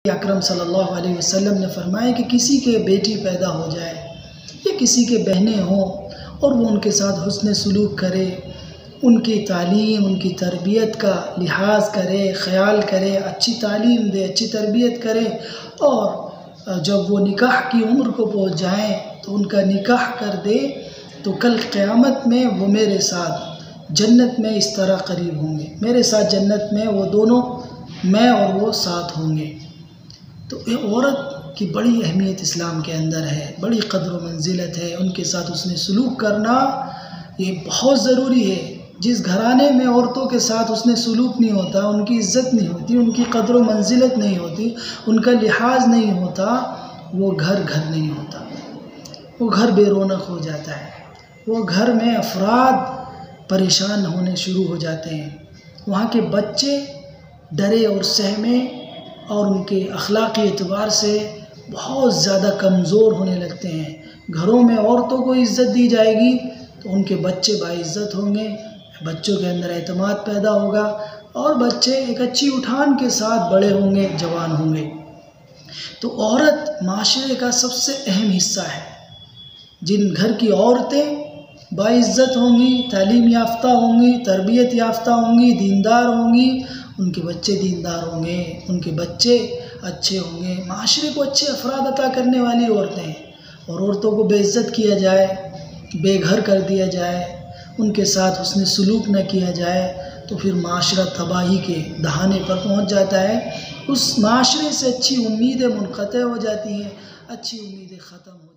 अकरम सल्लल्लाहु अलैहि वसल्लम ने फरमाया कि किसी के बेटी पैदा हो जाए या किसी के बहनें हों और वो उनके साथ हुस्न सलूक करे, उनकी तालीम, उनकी तरबियत का लिहाज करे, ख़याल करे, अच्छी तालीम दे, अच्छी तरबियत करे और जब वो निकाह की उम्र को पहुँच जाएँ तो उनका निकाह कर दे, तो कल क़यामत में वो मेरे साथ जन्नत में इस तरह करीब होंगे, मेरे साथ जन्नत में वो दोनों, मैं और वो साथ होंगे। तो ये औरत की बड़ी अहमियत इस्लाम के अंदर है, बड़ी क़द्र व मंजिलत है। उनके साथ उसने सलूक करना ये बहुत ज़रूरी है। जिस घराने में औरतों के साथ उसने सलूक नहीं होता, उनकी इज़्ज़त नहीं होती, उनकी क़द्र व मंजिलत नहीं होती, उनका लिहाज नहीं होता, वो घर नहीं होता, वो घर बेरौनक हो जाता है। वो घर में अफराद परेशान होने शुरू हो जाते हैं, वहाँ के बच्चे डरे और सहमे और उनके अखलाक़ी एतबार से बहुत ज़्यादा कमज़ोर होने लगते हैं। घरों में औरतों को इज़्ज़त दी जाएगी तो उनके बच्चे बाइज़्ज़त होंगे, बच्चों के अंदर एतमाद पैदा होगा और बच्चे एक अच्छी उठान के साथ बड़े होंगे, जवान होंगे। तो औरत माशरे का सबसे अहम हिस्सा है। जिन घर की औरतें बाइज़्ज़त होंगी, तालीम याफ्ता होंगी, तरबियत याफ्ता होंगी, दीनदार होंगी, उनके बच्चे दीनदार होंगे, उनके बच्चे अच्छे होंगे, माशरे को अच्छे अफराद अता करने वाली औरतें हैं। और औरतों को बेइज्जत किया जाए, बेघर कर दिया जाए, उनके साथ उसने सलूक न किया जाए तो फिर माशरा तबाही के दहाने पर पहुंच जाता है। उस माशरे से अच्छी उम्मीदें मुनक़ते हो जाती हैं, अच्छी उम्मीदें ख़त्म हो